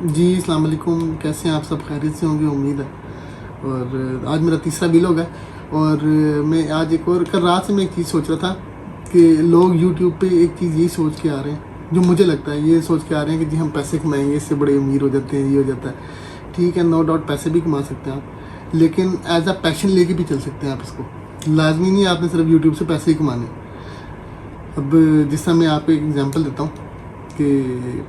जी अस्सलाम वालेकुम, कैसे हैं आप सब? खैरियत से होंगे उम्मीद है। और आज मेरा तीसरा व्लॉग है। और मैं आज एक और कल रात से मैं एक चीज़ सोच रहा था कि लोग यूट्यूब पे एक चीज़ यही सोच के आ रहे हैं, जो मुझे लगता है ये सोच के आ रहे हैं कि जी हम पैसे कमाएंगे, इससे बड़े अमीर हो जाते हैं, ये हो जाता है। ठीक है, नो डाउट पैसे भी कमा सकते हैं आप, लेकिन एज अ पैशन लेके भी चल सकते हैं आप इसको। लाजमी नहीं है आपने सिर्फ यूट्यूब से पैसे ही कमाने। अब जिस तरह मैं आपको एक एग्जांपल देता हूँ कि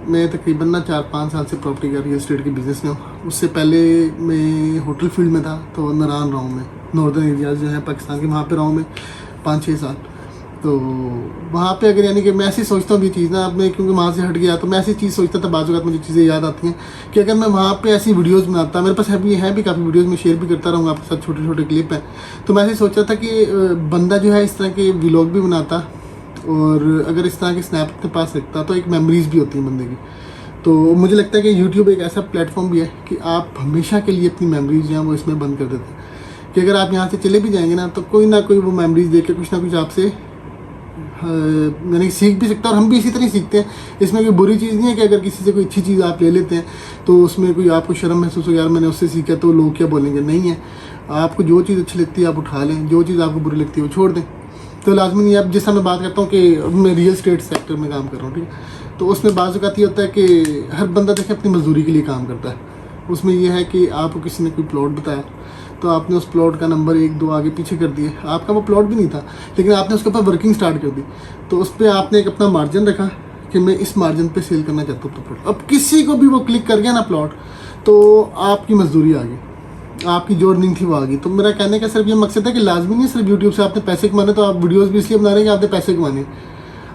मैं तकरीबन ना 4-5 साल से प्रॉपर्टी का रियल एस्टेट के बिज़नेस में हूँ। उससे पहले मैं होटल फील्ड में था, तो नारान रहा हूँ मैं, नॉर्दर्न एरियाज़ जो है पाकिस्तान के, वहाँ पे रहा हूँ मैं 5-6 साल। तो वहाँ पे अगर यानी कि मैं ऐसी सोचता हूँ भी चीज़ ना, अब मैं क्योंकि वहाँ से हट गया तो मैं ऐसी चीज़ सोचता था, बाज़ मुझे चीज़ें याद आती हैं कि अगर मैं वहाँ पे ऐसी वीडियोज़ बनाता, मेरे पास है भी काफ़ी वीडियोज़, मैं शेयर भी करता रहूँगा आपके साथ, छोटे छोटे क्लिप हैं। तो मैं ऐसे सोच रहा था कि बंदा जो है इस तरह के व्लॉग भी बनाता, और अगर इस तरह के स्नैप अपने पास रखता तो एक मेमोरीज़ भी होती है बंदे की। तो मुझे लगता है कि यूट्यूब एक ऐसा प्लेटफॉर्म भी है कि आप हमेशा के लिए अपनी मेमोरीज जो हैं वो इसमें बंद कर देते हैं, कि अगर आप यहाँ से चले भी जाएंगे ना तो कोई ना कोई वो मेमोरीज देख के कुछ ना कुछ आपसे यानी सीख भी सकता है। और हम भी इसी तरह सीखते हैं। इसमें कोई बुरी चीज़ नहीं है कि अगर किसी से कोई अच्छी चीज़ आप ले लेते हैं तो उसमें कोई आपको शर्म महसूस हो, यार मैंने उससे सीखा तो लोग क्या बोलेंगे। नहीं है, आपको जो चीज़ अच्छी लगती है आप उठा लें, जो चीज़ आपको बुरी लगती है वो छोड़ दें। तो लाजमी नहीं है। अब जैसा मैं बात करता हूँ कि मैं रियल एस्टेट सेक्टर में काम कर रहा हूँ, ठीक है, तो उसमें बाज़ ये होता है कि हर बंदा देखे अपनी मजदूरी के लिए काम करता है। उसमें यह है कि आपको किसी ने कोई प्लॉट बताया तो आपने उस प्लॉट का नंबर 1-2 आगे पीछे कर दिए, आपका वो प्लॉट भी नहीं था लेकिन आपने उसके ऊपर वर्किंग स्टार्ट कर दी, तो उस पर आपने एक अपना मार्जिन रखा कि मैं इस मार्जिन पे सेल करना चाहता हूँ तो प्लॉट। अब किसी को भी वो क्लिक कर गया ना प्लॉट, तो आपकी मजदूरी आ गई, आपकी जो अर्निंग थी वो आ गई। तो मेरा कहने का सिर्फ ये मकसद है कि लाजमी नहीं सिर्फ यूट्यूब से आपने पैसे कमाने, तो आप वीडियोस भी इसलिए बना रहे हैं कि आपने पैसे कमाने,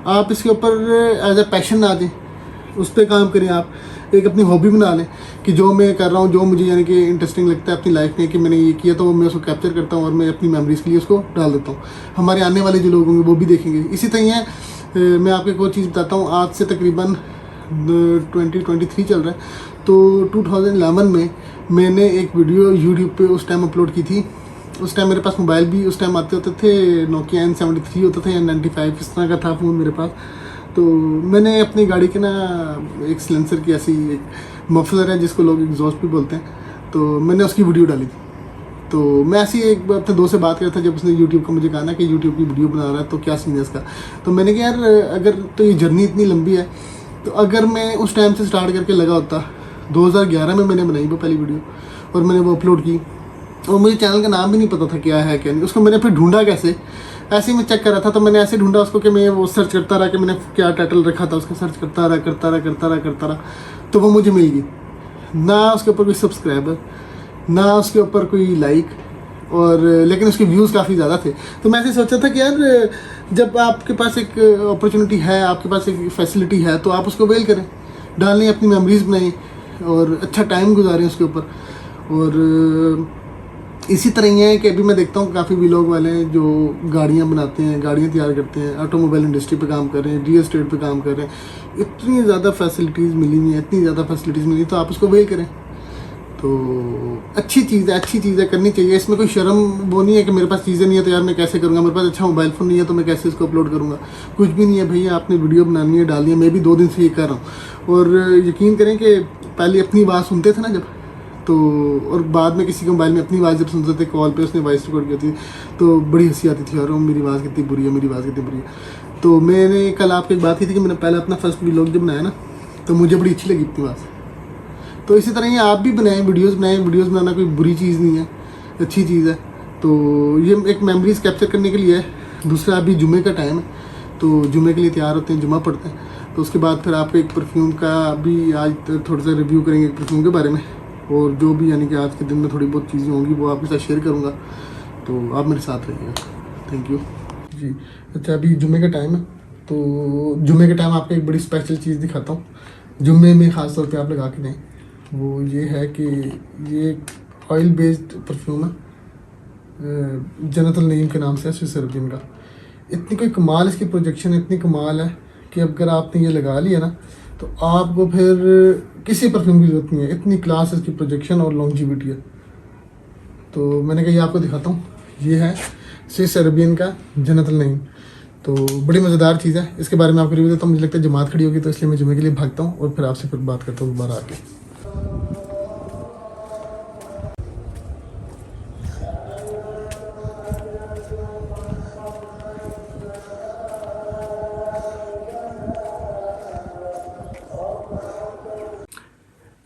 आप इसके ऊपर एज ए पैशन आ जाए, उस पर काम करें। आप एक अपनी हॉबी बना लें कि जो मैं कर रहा हूँ, जो मुझे यानी कि इंटरेस्टिंग लगता है अपनी लाइफ में कि मैंने ये किया, तो मैं उसको कैप्चर करता हूँ और मैं अपनी मेमोरीज़ के लिए उसको डाल देता हूँ। हमारे आने वाले जो लोग होंगे वो भी देखेंगे। इसी तरह है, मैं आपको एक और चीज़ बताता हूँ। आज से तकरीबन 2023 चल रहा है, तो 2011 में मैंने एक वीडियो यूट्यूब पे उस टाइम अपलोड की थी। उस टाइम मेरे पास मोबाइल भी उस टाइम आते होते थे, नोकिया N73 होता था या N95, इस तरह का था फ़ोन मेरे पास। तो मैंने अपनी गाड़ी के ना एक सिलेंसर की ऐसी एक मफलर है जिसको लोग एग्जॉस्ट भी बोलते हैं, तो मैंने उसकी वीडियो डाली थी। तो मैं ऐसी एक अपने दोस्त से बात कर रहा था जब उसने यूट्यूब का मुझे कहा ना कि यूट्यूब की वीडियो बना रहा है तो क्या सीन है इसका। तो मैंने कहा यार अगर तो ये जर्नी इतनी लंबी है, तो अगर मैं उस टाइम से स्टार्ट करके लगा होता, 2011 में मैंने बनाई वो पहली वीडियो और मैंने वो अपलोड की, और मुझे चैनल का नाम भी नहीं पता था क्या है क्या नहीं। उसको मैंने फिर ढूंढा कैसे, ऐसे ही मैं चेक कर रहा था, तो मैंने ऐसे ढूंढा उसको कि मैं वो सर्च करता रहा कि मैंने क्या टाइटल रखा था उसका, सर्च करता रहा, तो वो मुझे मिल गई। ना उसके ऊपर कोई सब्सक्राइबर, ना उसके ऊपर कोई लाइक, और लेकिन उसके व्यूज़ काफ़ी ज़्यादा थे। तो मैं ऐसे सोचा था कि यार जब आपके पास एक अपॉर्चुनिटी है, आपके पास एक फैसिलिटी है, तो आप उसको अवेल करें, डालें, अपनी मेमोरीज़ बनाएं और अच्छा टाइम गुजारें उसके ऊपर। और इसी तरह ही है कि अभी मैं देखता हूँ काफ़ी व्लॉग वाले हैं जो गाड़ियाँ बनाते हैं, गाड़ियाँ तैयार करते हैं, ऑटोमोबाइल इंडस्ट्री पे काम कर रहे हैं, रियल एस्टेट पे काम कर रहे हैं। इतनी ज़्यादा फैसिलिटीज़ मिली हुई हैं, इतनी ज़्यादा फैसिलिटीज़ मिली, तो आप उसको अवेल करें। तो अच्छी चीज़ है, करनी चाहिए। इसमें कोई शर्म वो नहीं है कि मेरे पास चीज़ें नहीं है तो यार मैं कैसे करूँगा, मेरे पास अच्छा मोबाइल फ़ोन नहीं है तो मैं कैसे इसको अपलोड करूँगा। कुछ भी नहीं है भैया, आपने वीडियो बनानी है, डालनी है। मैं भी 2 दिन से ये कर रहा हूँ, और यकीन करें कि पहले अपनी आवाज़ सुनते थे ना जब, तो और बाद में किसी के मोबाइल में अपनी आवाज़ जब सुनते थे, कॉल पे उसने वॉइस रिकॉर्ड की थी, तो बड़ी हंसी आती थी, और मेरी आवाज़ कितनी बुरी है, मेरी आवाज़ कितनी बुरी है। तो मैंने कल आपको एक बात की थी कि मैंने पहले अपना फर्स्ट व्लॉग जब बनाया ना, तो मुझे बड़ी अच्छी लगी अपनी आवाज़। तो इसी तरह ही आप भी बनाएं, वीडियोस बनाना कोई बुरी चीज़ नहीं है, अच्छी चीज़ है। तो ये एक मेमोरीज कैप्चर करने के लिए है। दूसरा, अभी जुमे का टाइम है, तो जुमे के लिए तैयार होते हैं, जुमा पढ़ते हैं। तो उसके बाद फिर आपको एक परफ्यूम का भी आज थोड़ा सा रिव्यू करेंगे, परफ्यूम के बारे में, और जो भी यानी कि आज के दिन में थोड़ी बहुत चीज़ें होंगी वो आपके साथ शेयर करूँगा। तो आप मेरे साथ रहिएगा। थैंक यू जी। अच्छा, अभी जुमे का टाइम है, तो जुमे के टाइम आपको एक बड़ी स्पेशल चीज़ दिखाता हूँ, जुमे में ख़ास तौर पे आप लगा के दें। वो ये है कि ये ऑयल बेस्ड परफ्यूम है, जन्नतुल नईम के नाम से है, स्विस अरबियन का। इतनी कोई कमाल इसकी प्रोजेक्शन इतनी कमाल है कि अगर आपने ये लगा लिया ना तो आपको फिर किसी परफ्यूम की ज़रूरत नहीं है, इतनी क्लास इसकी प्रोजेक्शन और लॉन्जिविटी है। तो मैंने कहा ये आपको दिखाता हूँ। ये है स्विस अरबियन का जन्नतुल नईम। तो बड़ी मज़ेदार चीज़ है, इसके बारे में आपको रिव्यू देता हूँ। मुझे लगता है जमात खड़ी होगी तो इसलिए मैं जुमे के लिए भागता हूँ और फिर आपसे फिर बात करता हूँ दोबारा आके।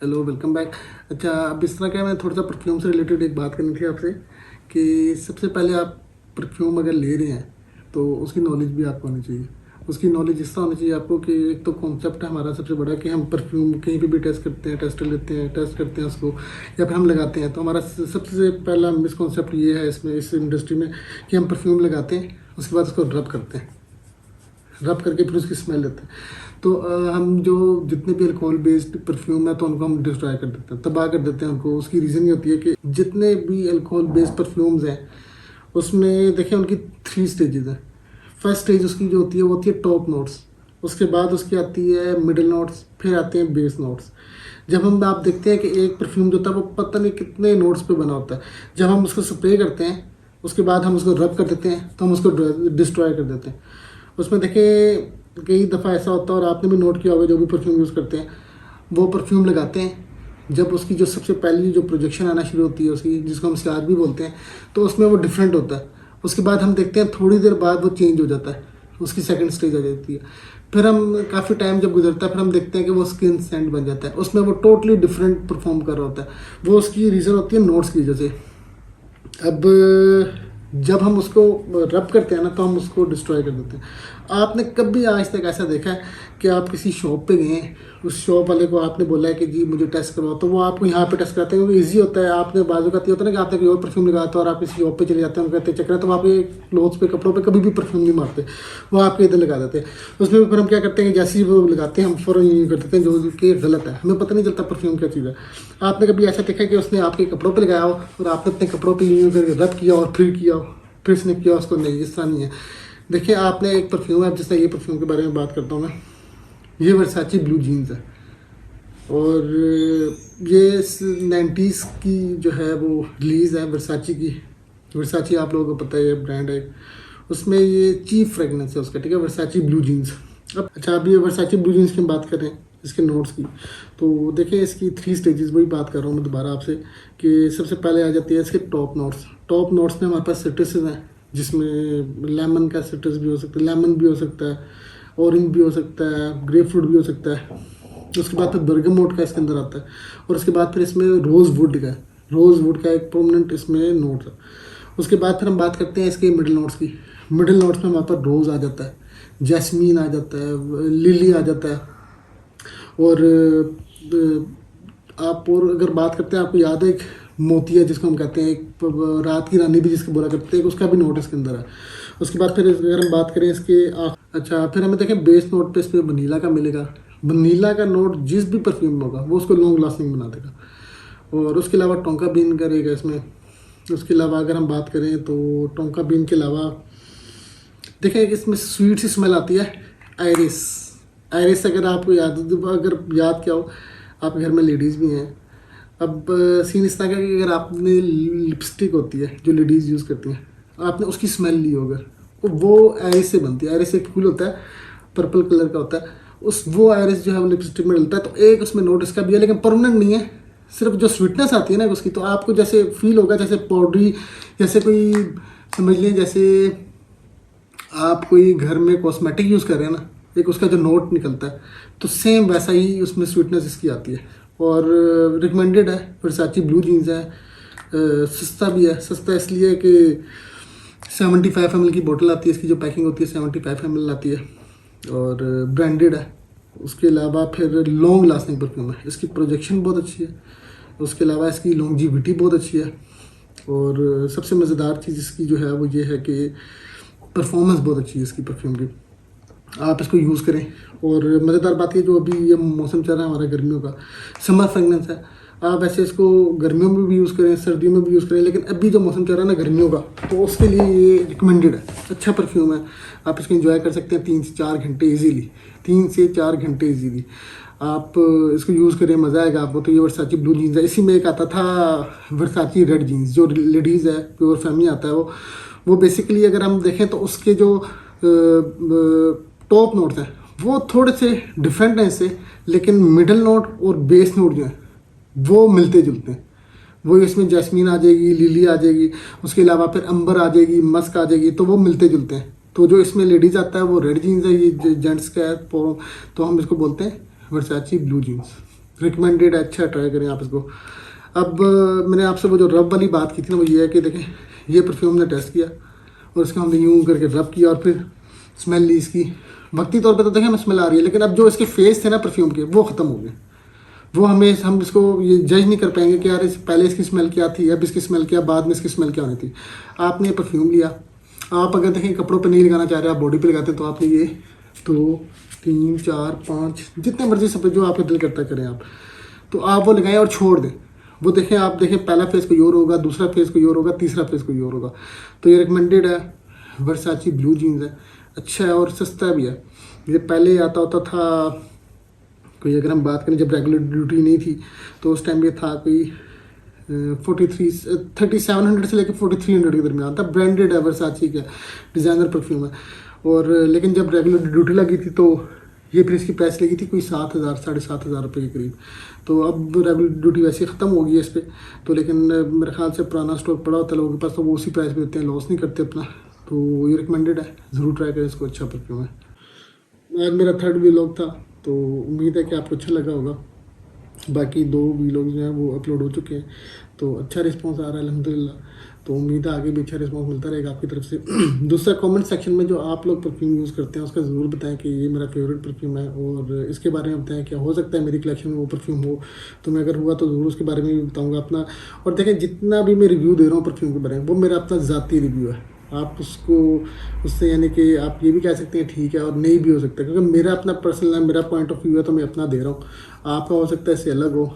Hello, welcome back. अच्छा, अब इस तरह क्या है, मैं थोड़ा सा परफ्यूम से रिलेटेड एक बात करनी थी आपसे कि सबसे पहले आप परफ्यूम अगर ले रहे हैं तो उसकी नॉलेज भी आपको होनी चाहिए। उसकी नॉलेज इस तरह होनी चाहिए आपको कि एक तो कॉन्सेप्ट है हमारा सबसे बड़ा कि हम परफ्यूम कहीं पे भी टेस्ट करते हैं, टेस्ट लेते हैं, टेस्ट करते हैं उसको, या फिर हम लगाते हैं। तो हमारा सबसे पहला मिसकॉन्सेप्ट ये है इसमें, इस इंडस्ट्री में, कि हम परफ्यूम लगाते हैं, उसके बाद उसको रब करते हैं, रब करके फिर उसकी स्मेल लेते हैं। तो हम जो जितने भी अल्कोहल बेस्ड परफ्यूम है तो उनको हम डिस्ट्रॉय कर देते हैं, तबाह कर देते हैं उनको। उसकी रीज़न ये होती है कि जितने भी अल्कोहल बेस्ड परफ्यूम्स हैं उसमें देखिए उनकी 3 स्टेजेस हैं। फर्स्ट स्टेज उसकी जो होती है वो होती है टॉप नोट्स, उसके बाद उसकी आती है मिडिल नोट्स, फिर आते हैं बेस नोट्स। जब हम आप देखते हैं कि एक परफ्यूम जो होता है वो पता नहीं कितने नोट्स पे बना होता है, जब हम उसको स्प्रे करते हैं उसके बाद हम उसको रब कर देते हैं तो हम उसको डिस्ट्रॉय कर देते हैं। उसमें देखिए कई दफ़ा ऐसा होता है, और आपने भी नोट किया होगा, जो भी परफ्यूम यूज़ करते हैं वो परफ्यूम लगाते हैं, जब उसकी जो सबसे पहली जो प्रोजेक्शन आना शुरू होती है उसकी, जिसको हम स्याज भी बोलते हैं, तो उसमें वो डिफरेंट होता है। उसके बाद हम देखते हैं थोड़ी देर बाद वो चेंज हो जाता है, उसकी सेकंड स्टेज आ जाती है। फिर हम काफ़ी टाइम जब गुजरता है फिर हम देखते हैं कि वो स्किन सेंट बन जाता है, उसमें वो टोटली डिफरेंट परफॉर्म कर रहा होता है। वो उसकी रीज़न होती है नोट्स की वजह से। अब जब हम उसको रब करते हैं ना तो हम उसको डिस्ट्रॉय कर देते हैं। आपने कभी आज तक ऐसा देखा है कि आप किसी शॉप पे गए, उस शॉप वाले को आपने बोला है कि जी मुझे टेस्ट करवाओ, तो वो आपको यहाँ पे टेस्ट कराते हैं क्योंकि ईजी होता है। आपने बाजू का होता है ना कि आपने कोई और परफ्यूम लगाया तो और आप किसी शॉप पे चले जाते हैं, उनको कहते हैं चक्कर, तो आपके क्लोथ्स पे, कपड़ों पे कभी भी परफ्यूम नहीं मारते, वो आपके इधर लगा देते हैं। उसमें फिर हम क्या करते हैं कि जैसे ही वो लगाते हैं हम फ़ौरन यूज कर देते हैं, जो कि गलत है। हमें पता नहीं चलता परफ्यूम क्या चीज़ है। आपने कभी ऐसा देखा कि उसने आपके कपड़ों पर लगाया हो और आपने अपने कपड़ों पर यूज करके रब किया और फिर किया हो, फिर इसने किया उसको? नहीं, इस तरह नहीं है। देखिए आपने एक परफ्यूम है, जिस तरह ये परफ्यूम के बारे में बात करता हूँ मैं, ये वर्साची ब्लू जीन्स है, और ये 90s की जो है वो रिलीज़ है वर्साची की। वर्साची आप लोगों को पता है, ये ब्रांड है, उसमें ये चीफ फ्रेगनेंस है उसका, ठीक है, वर्साची ब्लू जीन्स। अब अच्छा, अभी ये वर्साची ब्लू जीन्स की हम बात करें इसके नोट्स की, तो देखिए इसकी 3 स्टेजेस, वही बात कर रहा हूँ मैं दोबारा आपसे, कि सबसे पहले आ जाती है इसके टॉप नोट्स। टॉप नोट्स में हमारे पास सिट्रसेस हैं, जिसमें लेमन का सिट्रस भी हो सकता है, लेमन भी हो सकता है, ऑरेंज भी हो सकता है, ग्रेप फ्रूट भी हो सकता है। उसके बाद फिर बर्गमोट का इसके अंदर आता है, और उसके बाद फिर इसमें रोज़ वुड का एक प्रोमिनेंट इसमें नोट है। उसके बाद फिर हम बात करते हैं इसके मिडिल नोट्स की। मिडिल नोट्स में हमारे पास रोज़ आ जाता है, जैस्मीन आ जाता है, लिली आ जाता है, और आप और अगर बात करते हैं, आपको याद है एक मोतिया जिसको हम कहते हैं, एक रात की रानी भी जिसको बोला करते हैं, उसका भी नोट इसके अंदर है। उसके बाद फिर अगर हम बात करें इसके अच्छा, फिर हमें देखें बेस नोट पे इस पर वनीला का मिलेगा। वनीला का नोट जिस भी परफ्यूम में होगा वो उसको लॉन्ग लास्टिंग बना देगा। और उसके अलावा टोंका बीन का रहेगा इसमें। उसके अलावा अगर हम बात करें तो टोंका बीन के अलावा देखें इसमें स्वीट सी स्मेल आती है, आयरिस अगर आपको अगर याद क्या हो, आपके घर में लेडीज़ भी हैं। अब सीन इस तरह का कि अगर आपने लिपस्टिक होती है जो लेडीज़ यूज़ करती हैं, आपने उसकी स्मेल ली हो अगर, तो वो आयरिस से बनती है। आयरिस एक फूल होता है, पर्पल कलर का होता है, वो आयरिस जो है वो लिपस्टिक में डलता है, तो एक उसमें नोट इसका भी है, लेकिन परमानेंट नहीं है। सिर्फ जो स्वीटनेस आती है ना उसकी, तो आपको जैसे फील होगा जैसे पाउडरी, जैसे कोई समझ लें जैसे आप कोई घर में कॉस्मेटिक यूज़ कर रहे हैं ना, एक उसका जो नोट निकलता है, तो सेम वैसा ही उसमें स्वीटनेस इसकी आती है। और रिकमेंडेड है, वर्साची ब्लू जीन्स है, सस्ता भी है। सस्ता इसलिए कि 75 ml की बोतल आती है, इसकी जो पैकिंग होती है 75 ml आती है, और ब्रांडेड है। उसके अलावा फिर लॉन्ग लास्टिंग परफ्यूम है, इसकी प्रोजेक्शन बहुत अच्छी है, उसके अलावा इसकी लॉन्जिविटी बहुत अच्छी है, और सबसे मज़ेदार चीज़ इसकी जो है वो ये है कि परफॉर्मेंस बहुत अच्छी है इसकी परफ्यूम की। आप इसको यूज़ करें। और मज़ेदार बात ये, जो अभी ये मौसम चल रहा है हमारा गर्मियों का, समर फ्रेगनेंस है, आप ऐसे इसको गर्मियों में भी यूज़ करें, सर्दियों में भी यूज़ करें, लेकिन अभी जो मौसम चल रहा है ना गर्मियों का, तो उसके लिए ये रिकमेंडेड है। अच्छा परफ्यूम है, आप इसको एंजॉय कर सकते हैं 3 से 4 घंटे ईजीली, 3 से 4 घंटे ईजीली आप इसको यूज़ करें, मज़ा आएगा आपको। तो ये वर्साची ब्लू जीन्स है। इसी में एक आता था वर्साची रेड जीन्स, जो लेडीज़ है, प्योर फैमिली आता है वो बेसिकली अगर हम देखें तो उसके जो टॉप नोट्स हैं वो थोड़े से डिफरेंट हैं इससे, लेकिन मिडल नोट और बेस नोट जो है वो मिलते जुलते हैं। वो इसमें जैस्मीन आ जाएगी, लिली आ जाएगी, उसके अलावा फिर अंबर आ जाएगी, मस्क आ जाएगी, तो वो मिलते जुलते हैं। तो जो इसमें लेडीज़ आता है वो रेड जीन्स है, ये जेंट्स का है, तो हम इसको बोलते हैं वर्साची ब्लू जीन्स। रिकमेंडेड है, अच्छा ट्राई करें आप इसको। अब मैंने आपसे वो जो रब वाली बात की थी ना, वो ये है कि देखें ये परफ्यूम ने टेस्ट किया और इसका हमने यूँ करके रब किया और फिर स्मेल ली इसकी। वक्ती तौर पे तो देखें हमें स्मेल आ रही है, लेकिन अब जो इसके फेस थे ना परफ्यूम के वो ख़त्म हो गए। वो हम इसको ये जज नहीं कर पाएंगे कि यार पहले इसकी स्मेल क्या थी, अब इसकी स्मेल क्या, बाद में इसकी स्मेल क्या होनी थी। आपने परफ्यूम लिया, आप अगर देखें कपड़ों पे नहीं लगाना चाह रहे, आप बॉडी पे लगाते हैं, तो आपने ये 2 3 4 5 जितने मर्जी सब जो आपका दिल करता करें आप, तो आप वो लगाएं और छोड़ दें। वो देखें, आप देखें पहला फेस कोई और होगा, दूसरा फेस कोई और होगा, तीसरा फेस कोई और होगा। तो ये रिकमेंडेड है, वर्साची ब्लू जीन्स है, अच्छा है और सस्ता भी है। ये पहले आता होता था कोई, अगर हम बात करें जब रेगुलर ड्यूटी नहीं थी तो उस टाइम ये था कोई 3700 से लेकर 4300 के दरमियान था। ब्रांडेड है, वर्साची का डिज़ाइनर परफ्यूम है। और लेकिन जब रेगुलर ड्यूटी लगी थी तो ये फिर इसकी प्राइस लगी थी कोई 7000 7,500 रुपये के करीब। तो अब रेगुलर ड्यूटी वैसे ही ख़त्म हो गई है इस पर, तो लेकिन मेरे ख्याल से पुराना स्टॉक पड़ा होता है लोगों के पास, तो वो उसी प्राइस पे देते हैं, लॉस नहीं करते अपना। तो ये रिकमेंडेड है, ज़रूर ट्राई करें इसको, अच्छा परफ्यूम है। आज मेरा 3rd व्लॉग था, तो उम्मीद है कि आपको अच्छा लगा होगा। बाकी 2 व्लॉग जो हैं वो अपलोड हो चुके हैं, तो अच्छा रिस्पांस आ रहा है अल्हम्दुलिल्लाह। तो उम्मीद है आगे भी अच्छा रिस्पांस मिलता रहेगा आपकी तरफ से। दूसरा कमेंट सेक्शन में जो आप लोग परफ्यूम यूज़ करते हैं उसका ज़रूर बताएं कि ये मेरा फेवरेट परफ्यूम है, और इसके बारे में बताएं क्या हो सकता है मेरी कलेक्शन में वो परफ्यूम हो। तो मैं अगर हुआ तो ज़रूर उसके बारे में भी बताऊँगा अपना। और देखें जितना भी मैं रिव्यू दे रहा हूँ परफ्यूम के बारे में, वो मेरा अपना ज़ाती रिव्यू है। आप उसको उससे यानी कि आप ये भी कह सकते हैं ठीक है, और नहीं भी हो सकता, क्योंकि मेरा अपना पर्सनल है, मेरा पॉइंट ऑफ व्यू है, तो मैं अपना दे रहा हूँ। आपका हो सकता है इससे अलग हो,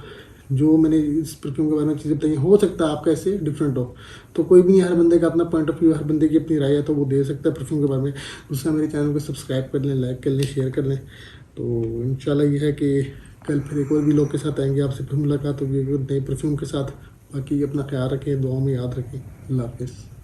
जो मैंने इस परफ्यूम के बारे में चीज़ें बताई हो सकता है आपका इससे डिफरेंट हो। तो कोई भी नहीं, हर बंदे का अपना पॉइंट ऑफ व्यू, हर बंदे की अपनी राय है, तो वो दे सकता है परफ्यूम के बारे में। दूसरा मेरे चैनल को सब्सक्राइब कर लें, लाइक कर लें, शेयर कर लें। तो इंशाल्लाह ये है कि कल फिर एक और भी लोग के साथ आएंगे, आपसे फिर मुलाकात होगी नए परफ्यूम के साथ। बाकी अपना ख्याल रखें, दुआ में याद रखें। अल्लाह हाफिज़।